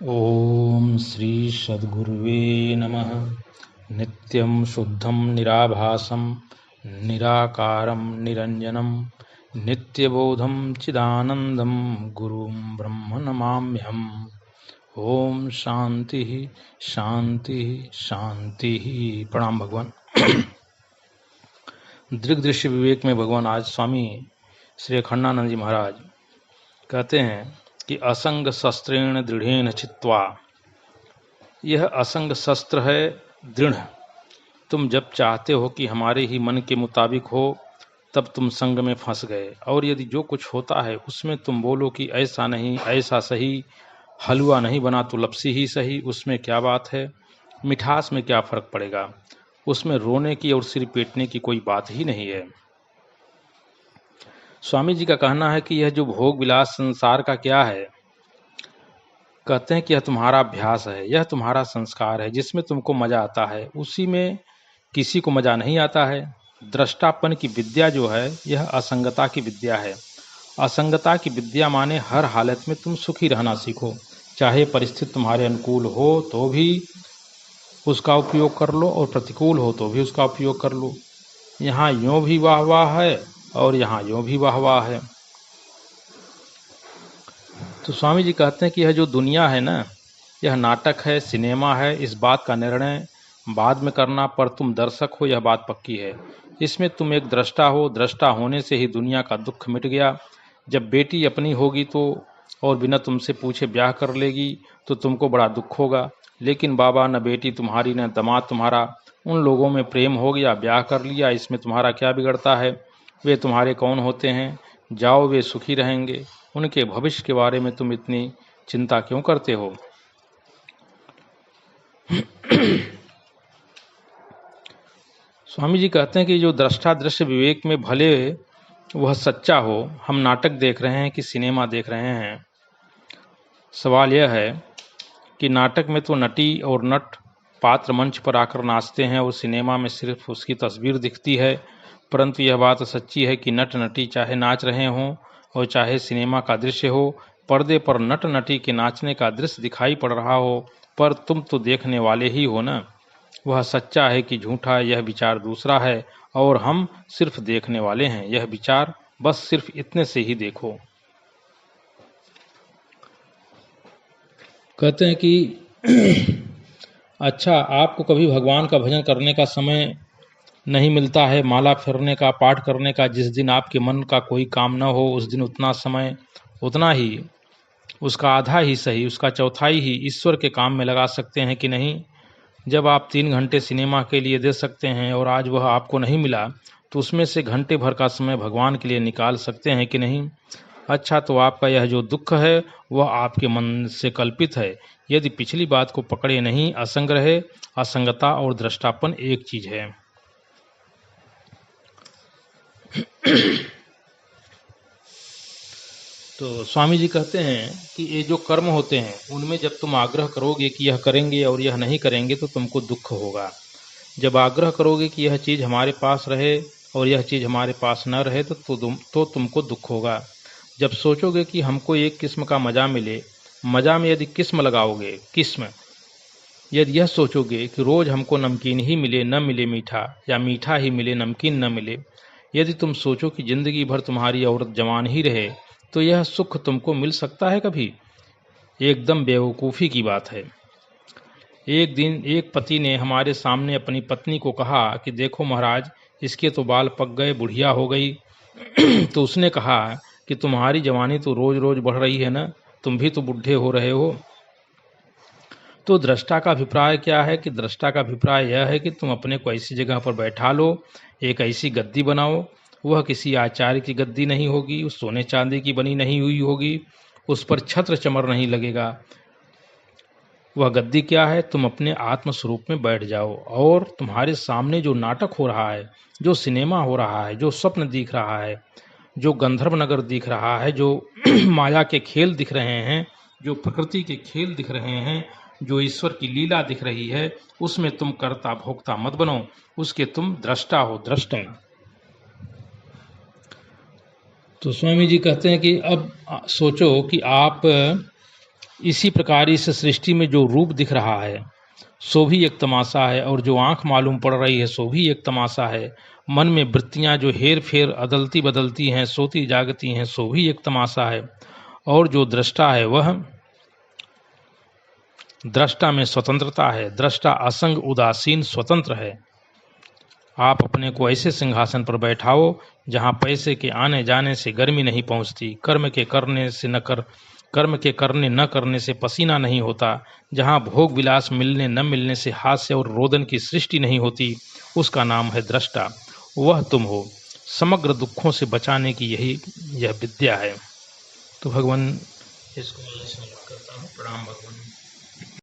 ओम श्री सद्गुरुवे नमः। नित्यं शुद्धं निराभासं निराकारं निरंजनं नित्यबोधं चिदानंदं गुरुं ब्रह्म नमाम्यहम्। ओम शांति शांति शांति। प्रणाम भगवान। दृग्दृश्य विवेक में भगवान आज स्वामी श्री अखंडानंद जी महाराज कहते हैं कि असंग शस्त्रेण दृढ़ेन चित्वा। यह असंग शस्त्र है दृढ़। तुम जब चाहते हो कि हमारे ही मन के मुताबिक हो तब तुम संग में फंस गए, और यदि जो कुछ होता है उसमें तुम बोलो कि ऐसा नहीं ऐसा सही, हलवा नहीं बना तो लपसी ही सही, उसमें क्या बात है, मिठास में क्या फर्क पड़ेगा, उसमें रोने की और सिर पीटने की कोई बात ही नहीं है। स्वामी जी का कहना है कि यह जो भोग विलास संसार का क्या है, कहते हैं कि यह तुम्हारा अभ्यास है, यह तुम्हारा संस्कार है, जिसमें तुमको मजा आता है उसी में किसी को मजा नहीं आता है। दृष्टापन की विद्या जो है यह असंगता की विद्या है। असंगता की विद्या माने हर हालत में तुम सुखी रहना सीखो, चाहे परिस्थिति तुम्हारे अनुकूल हो तो भी उसका उपयोग कर लो और प्रतिकूल हो तो भी उसका उपयोग कर लो। यहाँ यों भी वाह वाह है और यहाँ यों भी वाह वाह है। तो स्वामी जी कहते हैं कि यह जो दुनिया है ना, यह नाटक है, सिनेमा है। इस बात का निर्णय बाद में करना, पर तुम दर्शक हो यह बात पक्की है। इसमें तुम एक दृष्टा हो, दृष्टा होने से ही दुनिया का दुख मिट गया। जब बेटी अपनी होगी तो और बिना तुमसे पूछे ब्याह कर लेगी तो तुमको बड़ा दुख होगा। लेकिन बाबा, न बेटी तुम्हारी न दामाद तुम्हारा, उन लोगों में प्रेम हो गया, ब्याह कर लिया, इसमें तुम्हारा क्या बिगड़ता है। वे तुम्हारे कौन होते हैं? जाओ, वे सुखी रहेंगे। उनके भविष्य के बारे में तुम इतनी चिंता क्यों करते हो? स्वामी जी कहते हैं कि जो दृष्टा दृश्य विवेक में भले वह सच्चा हो, हम नाटक देख रहे हैं कि सिनेमा देख रहे हैं। सवाल यह है कि नाटक में तो नटी और नट पात्र मंच पर आकर नाचते हैं और सिनेमा में सिर्फ उसकी तस्वीर दिखती है। परंतु यह बात सच्ची है कि नट नटी चाहे नाच रहे हों और चाहे सिनेमा का दृश्य हो, पर्दे पर नट नटी के नाचने का दृश्य दिखाई पड़ रहा हो, पर तुम तो देखने वाले ही हो ना। वह सच्चा है कि झूठा, यह विचार दूसरा है, और हम सिर्फ देखने वाले हैं। यह विचार बस सिर्फ इतने से ही देखो। कहते हैं कि अच्छा, आपको कभी भगवान का भजन करने का समय नहीं मिलता है, माला फेरने का, पाठ करने का। जिस दिन आपके मन का कोई काम न हो उस दिन उतना समय, उतना ही, उसका आधा ही सही, उसका चौथाई ही ईश्वर के काम में लगा सकते हैं कि नहीं? जब आप 3 घंटे सिनेमा के लिए दे सकते हैं और आज वह आपको नहीं मिला, तो उसमें से घंटे भर का समय भगवान के लिए निकाल सकते हैं कि नहीं? अच्छा, तो आपका यह जो दुख है वह आपके मन से कल्पित है। यदि पिछली बात को पकड़े नहीं, असंग रहे, असंगता और दृष्टापन एक चीज है। तो स्वामी जी कहते हैं कि ये जो कर्म होते हैं उनमें जब तुम आग्रह करोगे कि यह करेंगे और यह नहीं करेंगे तो तुमको दुख होगा। जब आग्रह करोगे कि यह चीज़ हमारे पास रहे और यह चीज़ हमारे पास न रहे तो तुमको दुख होगा। जब सोचोगे कि हमको एक किस्म का मज़ा मिले, मज़ा में यदि किस्म लगाओगे, किस्म, यदि यह सोचोगे कि रोज़ हमको नमकीन ही मिले, न मिले मीठा, या मीठा ही मिले नमकीन न मिले, यदि तुम सोचो कि ज़िंदगी भर तुम्हारी औरत जवान ही रहे, तो यह सुख तुमको मिल सकता है कभी? एकदम बेवकूफ़ी की बात है। एक दिन एक पति ने हमारे सामने अपनी पत्नी को कहा कि देखो महाराज, इसके तो बाल पक गए, बुढ़िया हो गई। तो उसने कहा कि तुम्हारी जवानी तो रोज रोज बढ़ रही है ना, तुम भी तो बुढ़े हो रहे हो। तो दृष्टा का अभिप्राय क्या है? कि दृष्टा का अभिप्राय यह है कि तुम अपने को ऐसी जगह पर बैठा लो, एक ऐसी गद्दी बनाओ, वह किसी आचार्य की गद्दी नहीं होगी, उस सोने चांदी की बनी नहीं हुई होगी, उस पर छत्र चमर नहीं लगेगा। वह गद्दी क्या है? तुम अपने आत्म स्वरूप में बैठ जाओ और तुम्हारे सामने जो नाटक हो रहा है, जो सिनेमा हो रहा है, जो स्वप्न दिख रहा है, जो गंधर्व नगर दिख रहा है, जो माया के खेल दिख रहे हैं, जो प्रकृति के खेल दिख रहे हैं, जो ईश्वर की लीला दिख रही है, उसमें तुम कर्ता भोक्ता मत बनो, उसके तुम दृष्टा हो, दृष्टा। तो स्वामी जी कहते हैं कि अब सोचो कि आप इसी प्रकार इस सृष्टि में जो रूप दिख रहा है सो भी एक तमाशा है, और जो आंख मालूम पड़ रही है सो भी एक तमाशा है। मन में वृत्तियां जो हेर फेर अदलती बदलती हैं, सोती जागती हैं, सो भी एक तमाशा है। और जो दृष्टा है वह दृष्टा में स्वतंत्रता है। दृष्टा असंग उदासीन स्वतंत्र है। आप अपने को ऐसे सिंहासन पर बैठाओ जहां पैसे के आने जाने से गर्मी नहीं पहुंचती, कर्म के करने न करने से पसीना नहीं होता, जहां भोग विलास मिलने न मिलने से हास्य और रोदन की सृष्टि नहीं होती, उसका नाम है दृष्टा। वह तुम हो। समग्र दुखों से बचाने की यह विद्या है। तो भगवान, इसको मैं समाप्त करता हूँ। प्रणाम भगवान।